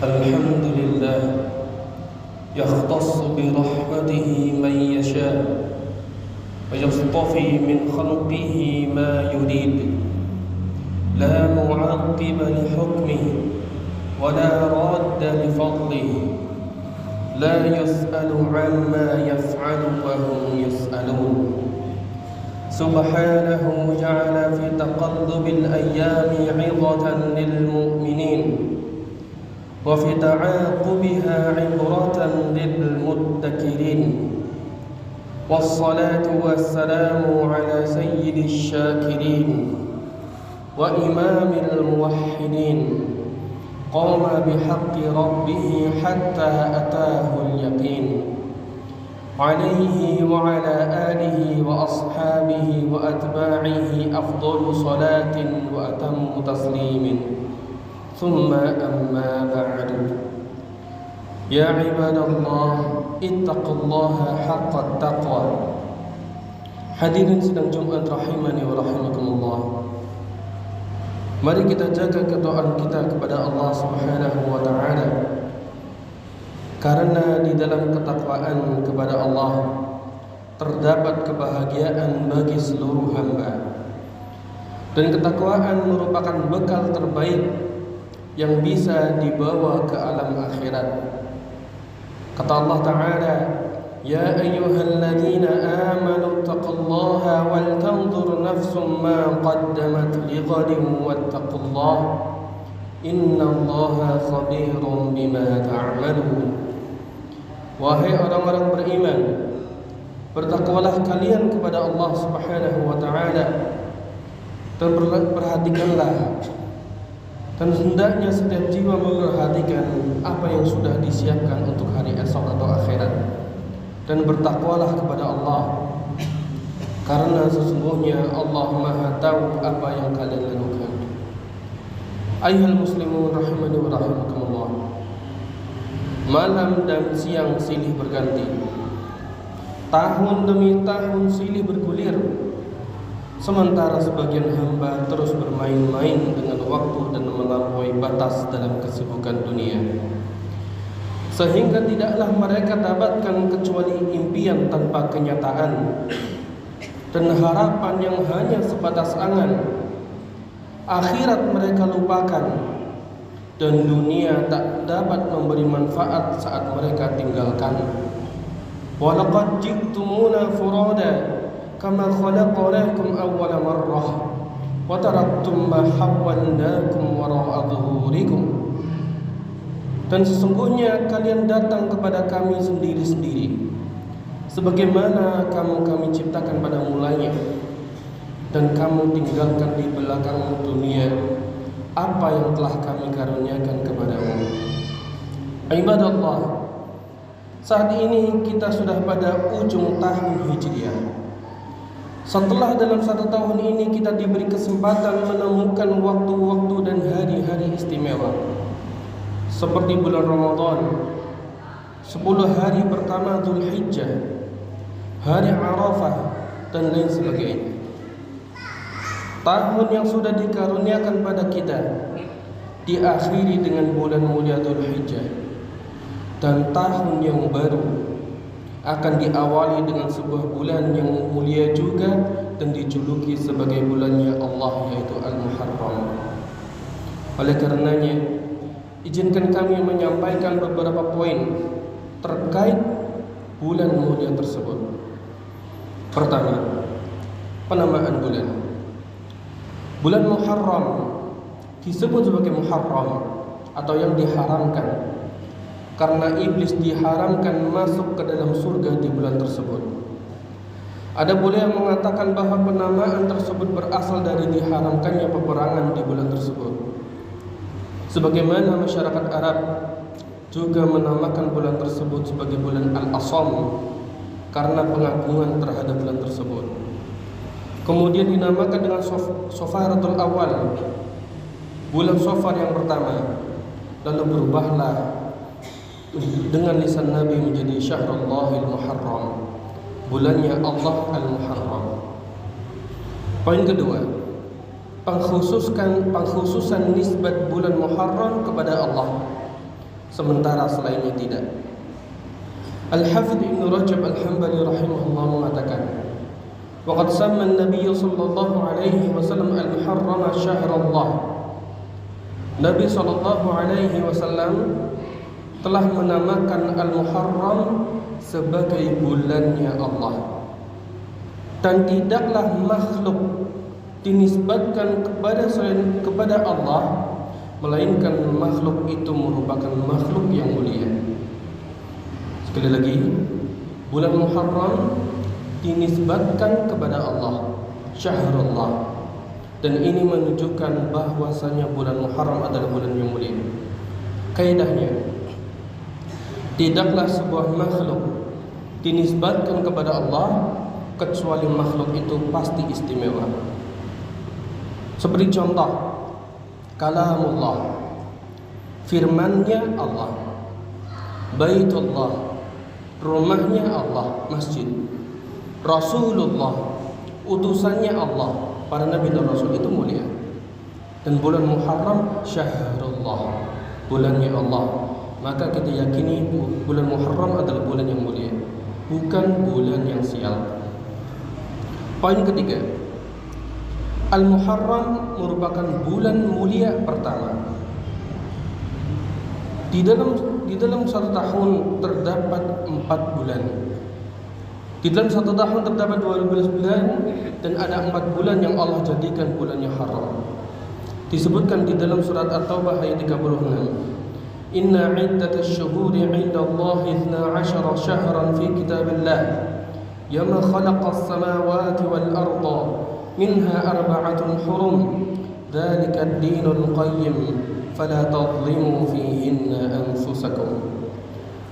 الحمد لله يختص برحمته من يشاء ويصطفي من خلقه ما يريد لا معقب لحكمه ولا راد لفضله لا يسأل عما يفعل وهم يسألون سبحانه جعل في تقلب الأيام عظة للمؤمنين وفي تعاقبها عبرة للمتكلين والصلاة والسلام على سيد الشاكرين وإمام الموحدين قام بحق ربه حتى أتاه اليقين عليه وعلى آله وأصحابه وأتباعه أفضل صلاة وأتم تسليم ثم أما بعد يا عباد الله اتقوا الله حق التقوى. Hadirin sidang Jumat rahimani wa rahimakumullah. Mari kita jaga ketaatan kita kepada Allah Subhanahu wa taala. Karena di dalam ketakwaan kepada Allah terdapat kebahagiaan bagi seluruh hamba. Dan ketakwaan merupakan bekal terbaik yang bisa dibawa ke alam akhirat. Kata Allah Ta'ala, Ya ayyuhalladzina amanu taqullaha wal tanzur nafsum ma qaddamat lighadin wattaqullaha innallaha khabirun bima ta'malun. Wahai orang-orang beriman, bertakwalah kalian kepada Allah Subhanahu wa taala dan perhatikanlah, dan hendaknya setiap jiwa memperhatikan apa yang sudah disiapkan untuk hari esok atau akhirat, dan bertakwalah kepada Allah, karena sesungguhnya Allah Maha tahu apa yang kalian lakukan. Ayyuhal muslimun rahimani wa rahimakumullah. Malam dan siang silih berganti, tahun demi tahun silih bergulir, sementara sebagian hamba terus bermain-main dengan waktu dan melampaui batas dalam kesibukan dunia, sehingga tidaklah mereka dapatkan kecuali impian tanpa kenyataan dan harapan yang hanya sebatas angan. Akhirat mereka lupakan dan dunia tak dapat memberi manfaat saat mereka tinggalkan. Walaqad ji'tumuna furada kama khalaqnakum awwala marrah wa taraktum ma hawwalnakum wara'a dhuhurikum. Dan sesungguhnya kalian datang kepada kami sendiri-sendiri, sebagaimana kami ciptakan pada mulanya, dan kamu tinggalkan di belakang dunia apa yang telah kami karuniakan kepadamu. Ibadallah, saat ini kita sudah pada ujung tahun Hijriah. Setelah dalam 1 tahun ini kita diberi kesempatan menemukan waktu-waktu dan hari-hari istimewa, seperti bulan Ramadan, 10 hari pertama Dzulhijjah, hari Arafah, dan lain sebagainya. Tahun yang sudah dikaruniakan pada kita diakhiri dengan bulan mulia Dzulhijjah, dan tahun yang baru akan diawali dengan sebuah bulan yang mulia juga dan dijuluki sebagai bulannya Allah, yaitu Al-Muharram. Oleh karenanya, izinkan kami menyampaikan beberapa poin terkait bulan mulia tersebut. Pertama, penamaan bulan. Bulan Muharram disebut sebagai Muharram atau yang diharamkan, karena iblis diharamkan masuk ke dalam surga di bulan tersebut. Ada pula yang mengatakan bahwa penamaan tersebut berasal dari diharamkannya peperangan di bulan tersebut. Sebagaimana masyarakat Arab juga menamakan bulan tersebut sebagai bulan Al-Asam karena pengagungan terhadap bulan tersebut. Kemudian dinamakan dengan Safaratul Awal, bulan Safar yang pertama, lalu berubahlah dengan lisan Nabi menjadi Syahrullahil Muharram, bulannya Allah Al-Muharram. Poin kedua, pengkhususan nisbat bulan Muharram kepada Allah, sementara selainnya tidak. Al-Hafidh Ibn Rajab Al-Hambali rahimahullah mengatakan, waqad samma an-nabiy sallallahu alaihi wasallam al-muharram syahrallah. Nabi sallallahu alaihi wasallam telah menamakan Al-Muharram sebagai bulannya Allah. Dan tidaklah makhluk dinisbatkan kepada Allah, melainkan makhluk itu merupakan makhluk yang mulia. Sekali lagi, bulan Muharram dinisbatkan kepada Allah, Syahrullah. Dan ini menunjukkan bahwasanya bulan Muharram adalah bulan yang mulia. Kaidahnya, tidaklah sebuah makhluk dinisbatkan kepada Allah kecuali makhluk itu pasti istimewa. Seperti contoh, kalamullah, firmannya Allah, baitullah, rumahnya Allah, masjid, Rasulullah, utusannya Allah, para nabi dan rasul itu mulia. Dan bulan Muharram syahrullah, bulannya Allah. Maka kita yakini bulan Muharram adalah bulan yang mulia, bukan bulan yang sial. Poin ketiga, Al-Muharram merupakan bulan mulia pertama. Di dalam satu tahun terdapat 4 bulan. Di dalam satu tahun terdapat 12 bulan, dan ada 4 bulan yang Allah jadikan bulannya haram. Disebutkan di dalam surat At-Taubah ayat 36. Inna iddatash syuhuri 'inda Allahi 12 syahran fi kitabillah yawma khalaqas samawati wal arda minha arba'atun hurum dzalika ad-dinul qayyim fala tadhlimu fihinna anfusakum.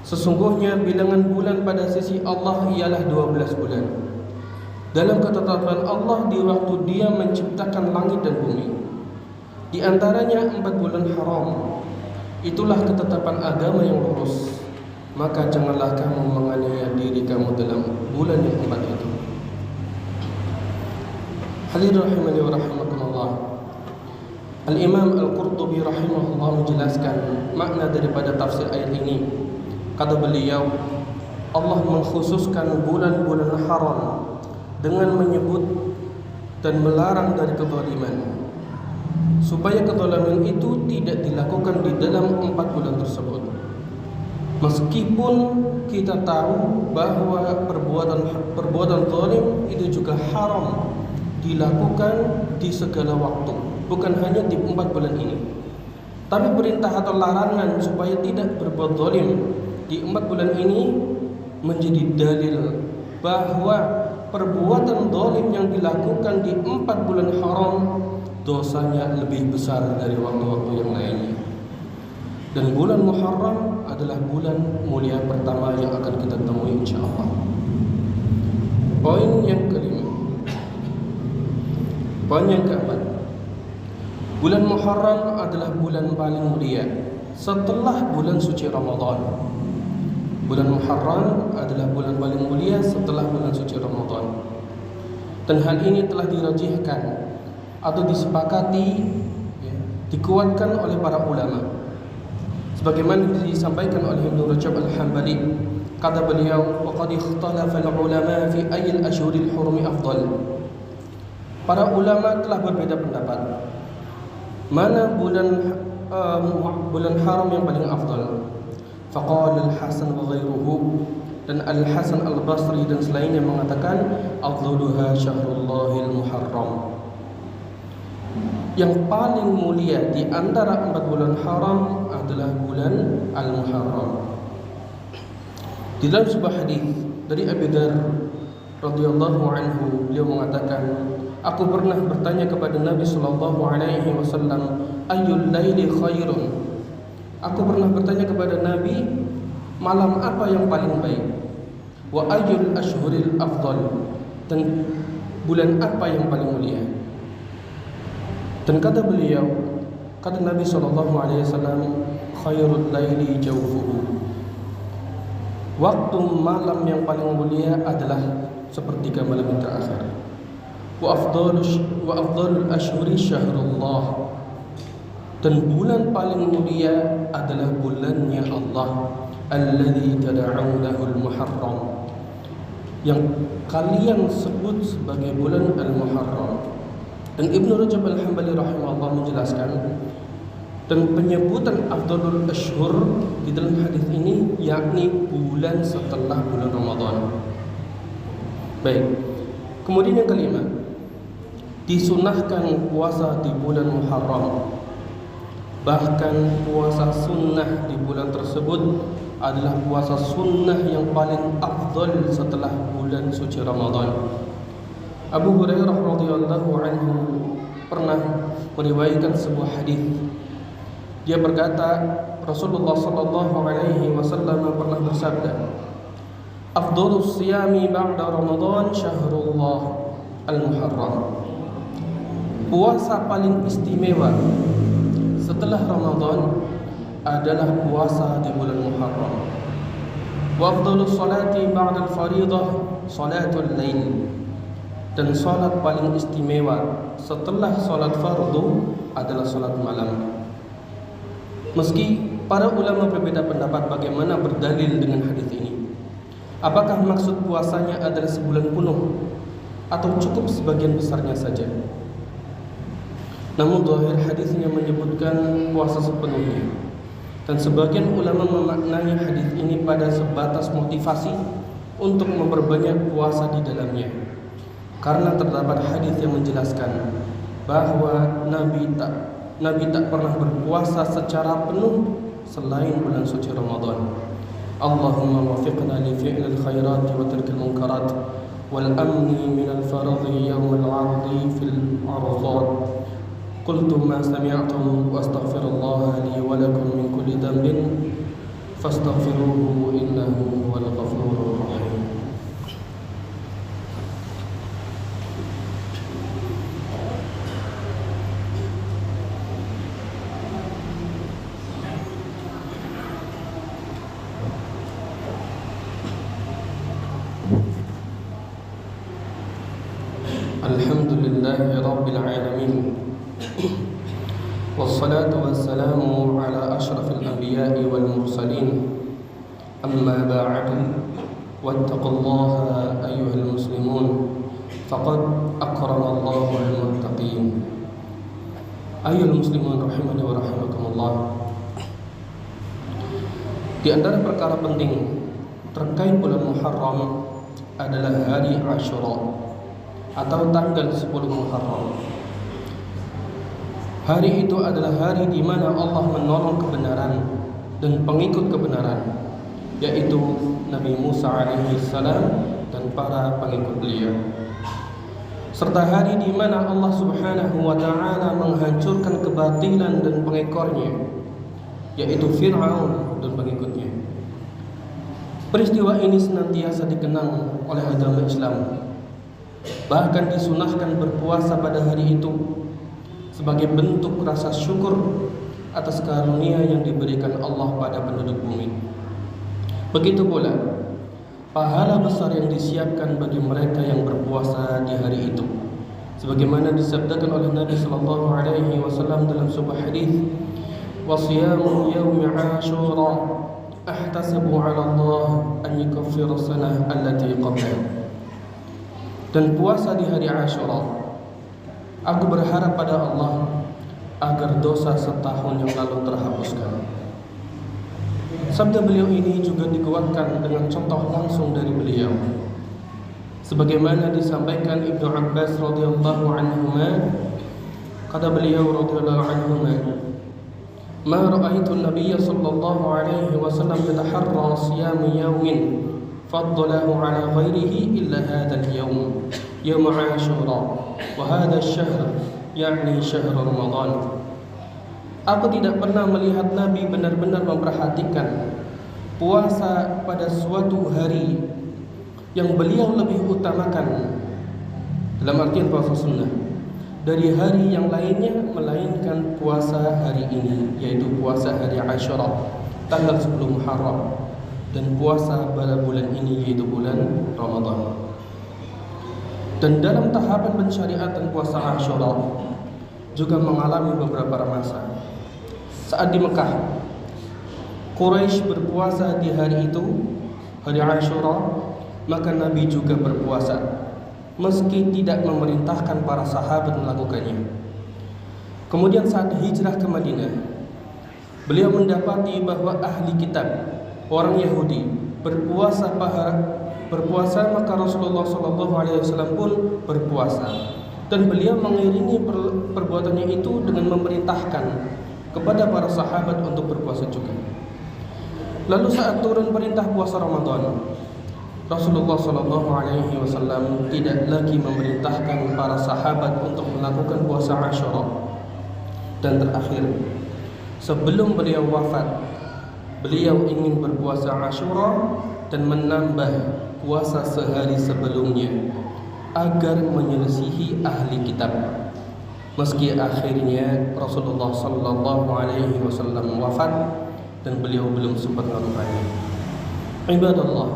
Sesungguhnya bilangan bulan pada sisi Allah ialah 12 bulan. Dalam ketetapan Allah di waktu Dia menciptakan langit dan bumi. Di antaranya 4 bulan haram. Itulah ketetapan agama yang lurus. Maka janganlah kamu menganiaya diri kamu dalam bulan yang 4 itu. Hadirin rahimani wa rahimakumullah. Al-Imam Al-Qurtubi rahimahullah menjelaskan makna daripada tafsir ayat ini. Kata beliau, Allah mengkhususkan bulan-bulan haram dengan menyebut dan melarang dari kezaliman, supaya kezaliman itu tidak dilakukan di dalam 4 bulan tersebut. Meskipun kita tahu bahwa perbuatan zalim itu juga haram dilakukan di segala waktu, bukan hanya di 4 bulan ini. Tapi perintah atau larangan supaya tidak berbuat zalim di 4 bulan ini menjadi dalil bahwa perbuatan zalim yang dilakukan di 4 bulan haram dosanya lebih besar dari waktu-waktu yang lainnya. Dan bulan Muharram adalah bulan mulia pertama yang akan kita temui insyaallah. Poin yang kelima. Poin yang keempat. Bulan Muharram adalah bulan paling mulia setelah bulan suci Ramadan. Bulan Muharram adalah bulan paling mulia setelah bulan suci Ramadan. Dan hal ini telah dirajihkan atau disepakati, dikuatkan oleh para ulama. Sebagaimana disampaikan oleh Ibn Rajab Al-Hambali, kata beliau, وَقَدْ اخْتَلَفَ الْعُلَمَاء فِي أَيِّ الْأَشْهُرِ الْحُرُمِ أَفْضَلُ. Para ulama telah berbeda pendapat mana bulan haram yang paling afdal. Faqala Al-Hasan wa ghairuhu, dan Al-Hasan Al-Basri dan selainnya mengatakan afdaluha syahrullahil muharram. Yang paling mulia di antara 4 bulan haram adalah bulan Al-Muharram. Di dalam sebuah hadis dari Abu Dzar radhiyallahu anhu, beliau mengatakan, aku pernah bertanya kepada Nabi sallallahu alaihi wasallam, ayyul laili khairun. Aku pernah bertanya kepada Nabi, malam apa yang paling baik? Wa ayyul ashhuril afdal, dan bulan apa yang paling mulia? Dan kata beliau, kata Nabi SAW, khairul laili jawfuhu. Waktu malam yang paling mulia adalah sepertiga malam yang terakhir. Wa afdalul ashhuri syahrullah. Dan bulan paling mulia adalah bulannya Allah, alladzi tad'unahul Muharram, yang kalian sebut sebagai bulan Al-Muharram. Dan Ibnu Rajab Al-Hambali rahimahullah menjelaskan, dan penyebutan afdalul ashhur di dalam hadis ini yakni bulan setelah bulan Ramadan. Baik. Kemudian yang kelima, disunahkan puasa di bulan Muharram. Bahkan puasa sunnah di bulan tersebut adalah puasa sunnah yang paling afdal setelah bulan suci Ramadan. Abu Hurairah radhiyallahu anhu pernah meriwayatkan sebuah hadis. Dia berkata, Rasulullah sallallahu alaihi wasallam pernah bersabda, "Afdhalus siyami ba'da Ramadan syahrullah al-Muharram." Puasa paling istimewa setelah Ramadan adalah puasa di bulan Muharram. Wa afdhalus salati ba'da al-fariidah salatul lail. Dan salat paling istimewa setelah salat fardu adalah salat malam. Meski para ulama berbeda pendapat bagaimana berdalil dengan hadis ini. Apakah maksud puasanya adalah sebulan penuh atau cukup sebagian besarnya saja? Namun zahir hadisnya menyebutkan puasa sepenuhnya. Dan sebagian ulama memaknai hadis ini pada sebatas motivasi untuk memperbanyak puasa di dalamnya. Karena terdapat hadis yang menjelaskan bahwa Nabi tak pernah berpuasa secara penuh selain bulan suci Ramadan. Allahumma wafiqna li fi'lil khairat wa tarkil munkarat wal amni minal faradhi yawmal 'ardi fil 'arafat. Qultu ma sami'tum wa astaghfirullaha li wa lakum min kulli dhanbin fastaghfiruhu innahu huwal ghafurur rahim. Alhamdulillahi Rabbil Alamin. Wassalatu wassalamu ala ashrafil anbiya'i wal mursalin. Amma ba'du, wattaqullaha ayyuhal muslimun, faqad akramallahu al-muttaqin. Ayyuhal muslimun rahimani wa rahimakumullah. Di antara perkara penting terkait bulan Muharram adalah hari Asyura atau tanggal 10 Muharram. Hari itu adalah hari di mana Allah menolong kebenaran dan pengikut kebenaran, yaitu Nabi Musa alaihi salam dan para pengikut beliau. Serta hari di mana Allah Subhanahu wa taala menghancurkan kebatilan dan pengekornya, yaitu Fir'aun dan pengikutnya. Peristiwa ini senantiasa dikenang oleh agama Islam. Bahkan disunahkan berpuasa pada hari itu sebagai bentuk rasa syukur atas karunia yang diberikan Allah pada penduduk bumi. Begitu pula pahala besar yang disiapkan bagi mereka yang berpuasa di hari itu, sebagaimana disabdakan oleh Nabi sallallahu alaihi wasallam dalam sebuah hadis, "Wa siyamu yaumi Asyura ahtasibu 'ala Allah an yukaffira sanah allati qablahu." Dan puasa di hari Asyura, aku berharap pada Allah agar dosa setahun yang lalu terhapuskan. Sabda beliau ini juga dikuatkan dengan contoh langsung dari beliau, sebagaimana disampaikan Ibnu Abbas radhiyallahu anhuma. Kata beliau radhiyallahu anhuma, "Ma ra'aitu an-nabiy sallallahu alaihi wasallam yataharra siyam yawmin faddalahu ala ghairihi illa hadha al-yawm, yawm Asyura, wa hadha ash-shahr, yakni syahr Ramadan." Aku tidak pernah melihat Nabi benar-benar memperhatikan puasa pada suatu hari yang beliau lebih utamakan, dalam artian puasa sunnah, dari hari yang lainnya, melainkan puasa hari ini, yaitu puasa hari Asyura tanggal 10 Muharram, dan puasa pada bulan ini, yaitu bulan Ramadan. Dan dalam tahapan pensyariatan puasa Asyura juga mengalami beberapa masa. saat di Mekah Quraisy berpuasa di hari itu, hari Asyura, maka Nabi juga berpuasa meski tidak memerintahkan para sahabat melakukannya. Kemudian saat hijrah ke Madinah, beliau mendapati bahwa ahli kitab, orang Yahudi, berpuasa, maka Rasulullah SAW pun berpuasa, dan beliau mengiringi perbuatannya itu dengan memerintahkan kepada para sahabat untuk berpuasa juga. Lalu saat turun perintah puasa Ramadan, Rasulullah SAW tidak lagi memerintahkan para sahabat untuk melakukan puasa Asyura. Dan terakhir, sebelum beliau wafat, beliau ingin berpuasa Asyura dan menambah puasa sehari sebelumnya agar menyelisihi ahli kitab. Meski akhirnya Rasulullah SAW wafat dan beliau belum sempat melakukannya. Ibadallah,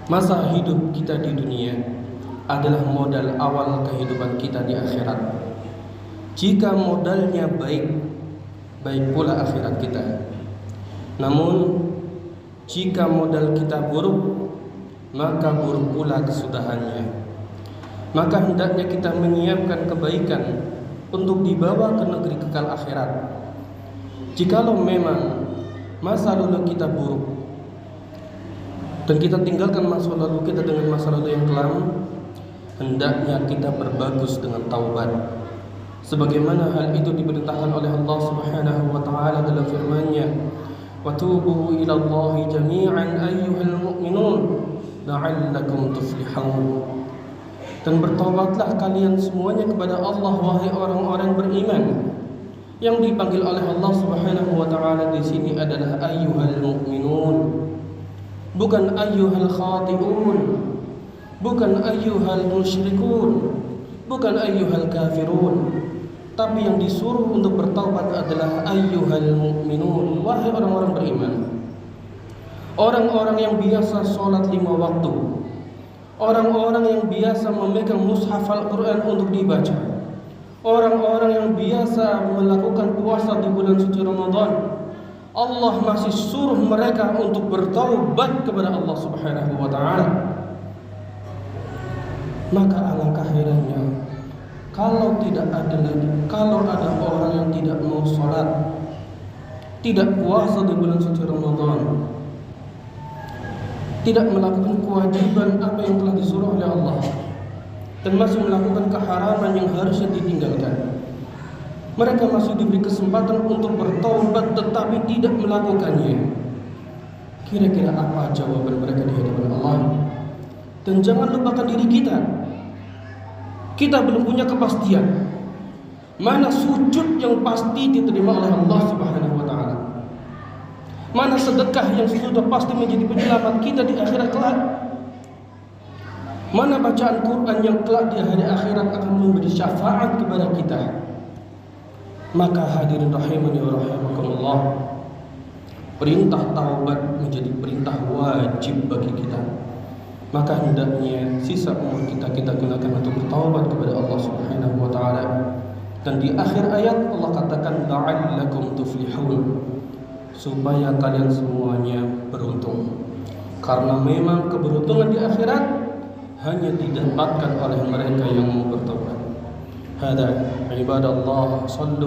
masa hidup kita di dunia adalah modal awal kehidupan kita di akhirat. Jika modalnya baik, baik pula akhirat kita. Namun jika modal kita buruk, maka buruk pula kesudahannya. Maka hendaknya kita menyiapkan kebaikan untuk dibawa ke negeri kekal akhirat. Jikalau memang masa lalu kita buruk dan kita tinggalkan masa lalu kita dengan masa lalu yang kelam, hendaknya kita berbagus dengan taubat. Sebagaimana hal itu diperintahkan oleh Allah Subhanahu wa taala dalam firman-Nya, "Wa tubu ila Allahi jami'an ayyuhal mu'minun la'allakum tuflihun." Dan bertobatlah kalian semuanya kepada Allah, wahai orang-orang beriman. Yang dipanggil oleh Allah Subhanahu wa taala di sini adalah ayyuhal mu'minun, bukan ayyuhal khati'un, bukan ayyuhal musyrikun, bukan ayyuhal kafirun. Tapi yang disuruh untuk bertaubat adalah ayyuhal mu'minun, wahai orang-orang beriman. Orang-orang yang biasa sholat 5 waktu, orang-orang yang biasa memegang mushaf Al-Quran untuk dibaca, orang-orang yang biasa melakukan puasa di bulan suci Ramadan, Allah masih suruh mereka untuk bertaubat kepada Allah Subhanahu wa taala. Maka alangkah herannya kalau ada orang yang tidak mau sholat, tidak puasa di bulan suci Ramadan, tidak melakukan kewajiban apa yang telah disuruh oleh Allah, dan masih melakukan keharaman yang harusnya ditinggalkan. Mereka masih diberi kesempatan untuk bertaubat tetapi tidak melakukannya. Kira-kira apa jawaban mereka di hadapan Allah? Dan jangan lupakan diri kita. Kita belum punya kepastian mana sujud yang pasti diterima oleh Allah Subhanahu wa taala, mana sedekah yang sudah pasti menjadi penyelamat kita di akhirat kelak, mana bacaan Quran yang kelak di hari akhirat akan memberi syafaat kepada kita. Maka hadirin rahimani wa rahimakumullah, perintah taubat menjadi perintah wajib bagi kita. Maka hendaknya sisa umur kita gunakan untuk bertaubat kepada Allah Subhanahu wa taala. Dan di akhir ayat Allah katakan la'allakum tuflihun, supaya kalian semuanya beruntung. Karena memang keberuntungan di akhirat hanya didapatkan oleh mereka yang mau bertaubat. Hada ibadallah, sallu